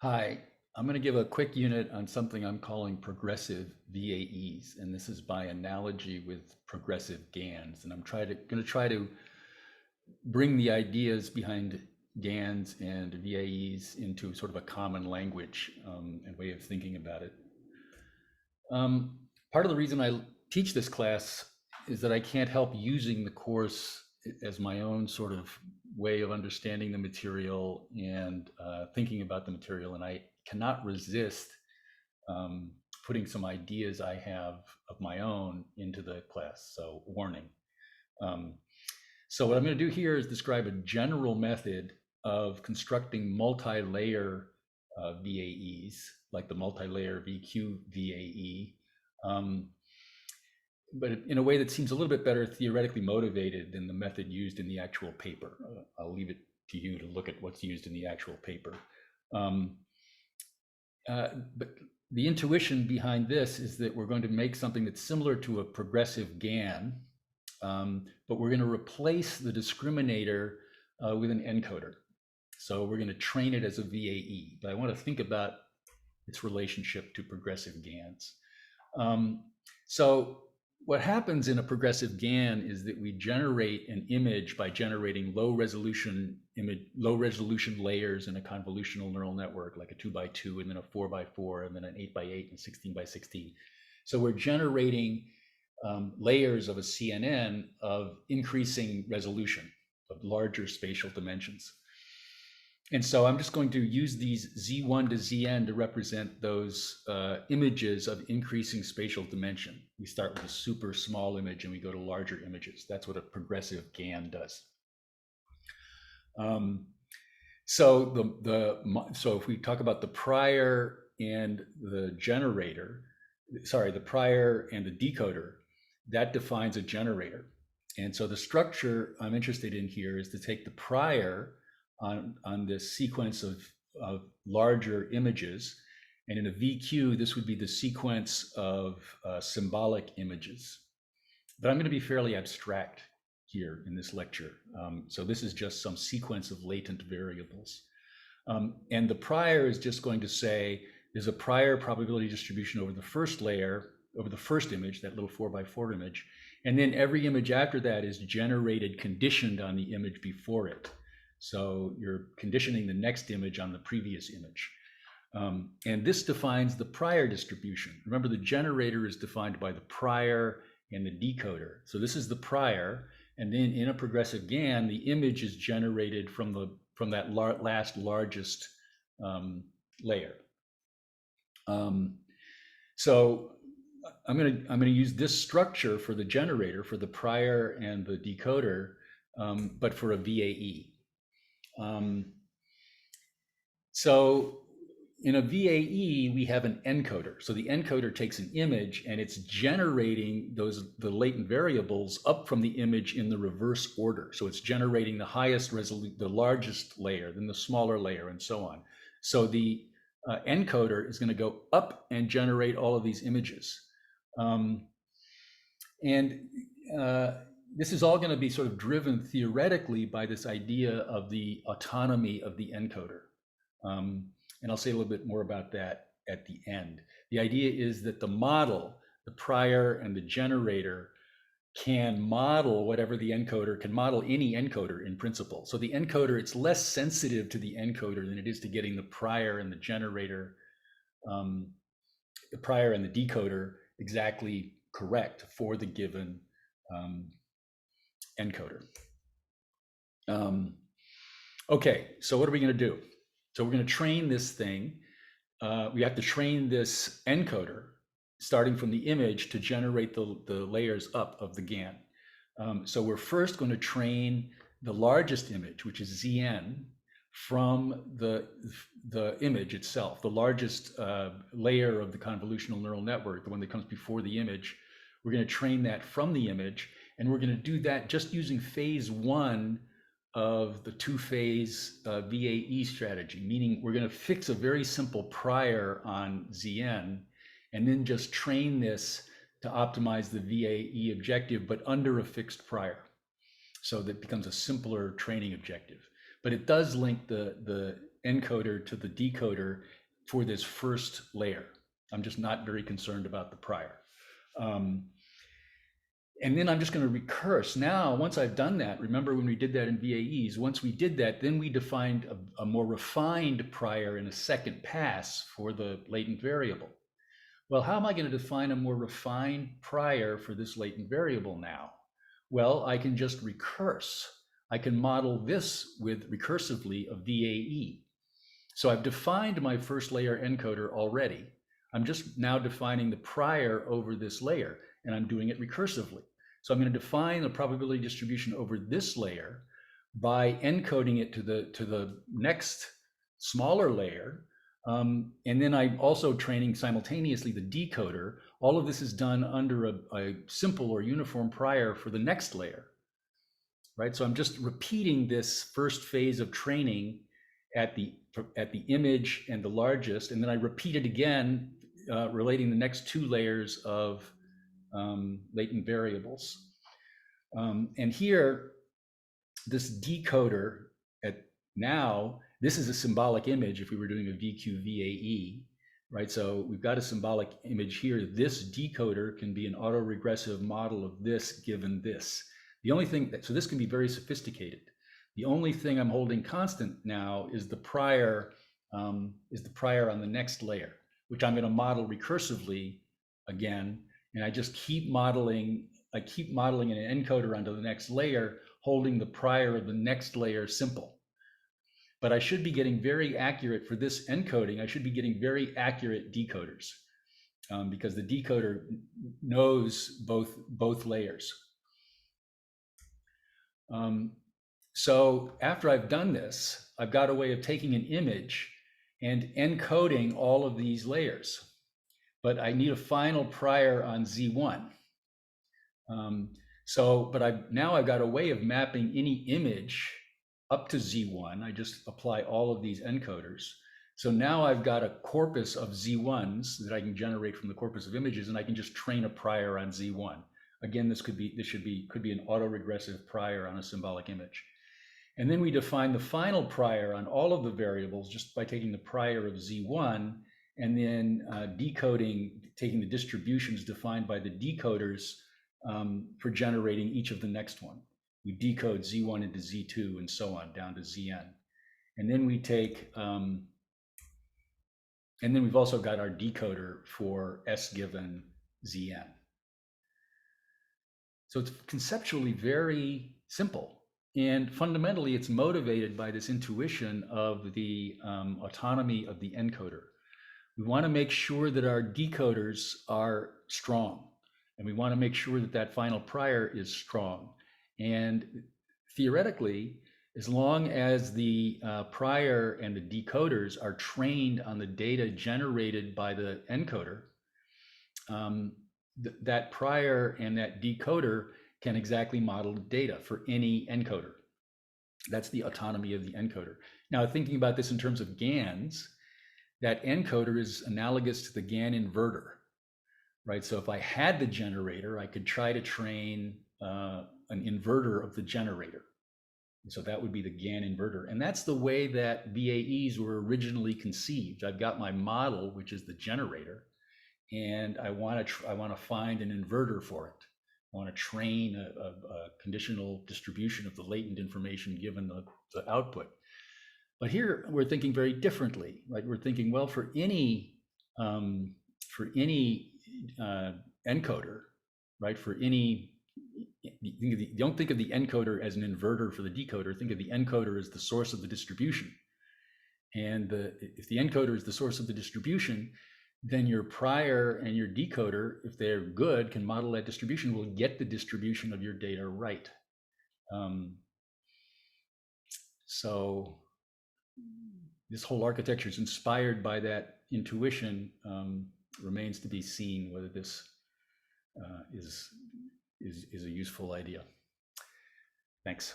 Hi, I'm going to give a quick unit on something I'm calling progressive VAEs, and this is by analogy with progressive GANs. And I'm going to try to bring the ideas behind GANs and VAEs into sort of a common language and way of thinking about it. Part of the reason I teach this class is that I can't help using the course as my own sort of way of understanding the material and thinking about the material. And I cannot resist putting some ideas I have of my own into the class. So warning. So what I'm going to do here is describe a general method of constructing multi-layer VAEs, like the multi-layer VQ VAE, but in a way that seems a little bit better theoretically motivated than the method used in the actual paper. I'll leave it to you to look at what's used in the actual paper. But the intuition behind this is that we're going to make something that's similar to a progressive GAN, but we're going to replace the discriminator with an encoder. So we're going to train it as a VAE, but I want to think about its relationship to progressive GANs. So what happens in a progressive GAN is that we generate an image by generating low resolution layers in a convolutional neural network, like a 2x2, and then a 4x4, and then an 8x8 and 16x16. So we're generating layers of a CNN of increasing resolution, of larger spatial dimensions. And so I'm just going to use these Z1 to Zn to represent those images of increasing spatial dimension. We start with a super small image and we go to larger images. That's what a progressive GAN does. So if we talk about the prior and the generator, the prior and the decoder, that defines a generator. And so the structure I'm interested in here is to take the prior on this sequence of larger images. And in a VQ, this would be the sequence of symbolic images. But I'm going to be fairly abstract here in this lecture. So this is just some sequence of latent variables. And the prior is just going to say there's a prior probability distribution over the first layer, over the first image, that little 4x4 image. And then every image after that is generated conditioned on the image before it. So you're conditioning the next image on the previous image. And this defines the prior distribution. Remember, the generator is defined by the prior and the decoder. So this is the prior. And then in a progressive GAN, the image is generated from that last largest layer. So I'm going to use this structure for the generator, for the prior and the decoder, but for a VAE. So in a VAE, we have an encoder. So the encoder takes an image and it's generating the latent variables up from the image in the reverse order. So it's generating the highest resolution, the largest layer, then the smaller layer, and so on. So the encoder is going to go up and generate all of these images. This is all going to be sort of driven theoretically by this idea of the autonomy of the encoder. And I'll say a little bit more about that at the end. The idea is that the model, the prior and the generator, can model whatever the encoder can model, any encoder in principle. So the encoder, it's less sensitive to the encoder than it is to getting the prior and the generator, the prior and the decoder exactly correct for the given encoder. Okay, so what are we going to do? So we're going to train this thing. We have to train this encoder starting from the image to generate the layers up of the GAN. So we're first going to train the largest image, which is Zn, from the image itself, the largest layer of the convolutional neural network, the one that comes before the image. We're going to train that from the image, and we're going to do that just using phase one of the two-phase VAE strategy, meaning we're going to fix a very simple prior on Zn, and then just train this to optimize the VAE objective, but under a fixed prior. So that becomes a simpler training objective. But it does link the encoder to the decoder for this first layer. I'm just not very concerned about the prior. And then I'm just going to recurse. Now, once I've done that, remember when we did that in VAEs, once we did that, then we defined a more refined prior in a second pass for the latent variable. Well, how am I going to define a more refined prior for this latent variable now? Well, I can just recurse. I can model this with recursively a VAE. So I've defined my first layer encoder already. I'm just now defining the prior over this layer, and I'm doing it recursively. So I'm going to define the probability distribution over this layer by encoding it to the next smaller layer. And then I'm also training simultaneously the decoder. All of this is done under a simple or uniform prior for the next layer, right? So I'm just repeating this first phase of training at the image and the largest, and then I repeat it again, relating the next two layers of latent variables. And here, this decoder this is a symbolic image if we were doing a VQ VAE, right? So we've got a symbolic image here. This decoder can be an autoregressive model of this given this. The only thing so this can be very sophisticated. The only thing I'm holding constant now is the prior on the next layer, which I'm going to model recursively again. And I just keep modeling. I keep modeling an encoder onto the next layer, holding the prior of the next layer simple. But I should be getting very accurate for this encoding. I should be getting very accurate decoders because the decoder knows both layers. So after I've done this, I've got a way of taking an image and encoding all of these layers. But I need a final prior on Z1. Now I've got a way of mapping any image up to Z1. I just apply all of these encoders. So now I've got a corpus of Z1s that I can generate from the corpus of images, and I can just train a prior on Z1. Again, this could be an autoregressive prior on a symbolic image. And then we define the final prior on all of the variables just by taking the prior of Z1 and then taking the distributions defined by the decoders for generating each of the next one. We decode Z1 into Z2 and so on down to Zn. And then we take, and then we've also got our decoder for S given Zn. So it's conceptually very simple. And fundamentally, it's motivated by this intuition of the autonomy of the encoder. We want to make sure that our decoders are strong. And we want to make sure that that final prior is strong. And theoretically, as long as the prior and the decoders are trained on the data generated by the encoder, that prior and that decoder can exactly model data for any encoder. That's the autonomy of the encoder. Now, thinking about this in terms of GANs, that encoder is analogous to the GAN inverter, right? So if I had the generator, I could try to train an inverter of the generator. So that would be the GAN inverter. And that's the way that VAEs were originally conceived. I've got my model, which is the generator, and I want to find an inverter for it. I want to train a conditional distribution of the latent information given the output. But here we're thinking very differently. Like we're thinking, well, for any encoder, right? Don't think of the encoder as an inverter for the decoder. Think of the encoder as the source of the distribution. And if the encoder is the source of the distribution, then your prior and your decoder, if they're good, can model that distribution, will get the distribution of your data right. So this whole architecture is inspired by that intuition. Remains to be seen whether this is a useful idea. Thanks.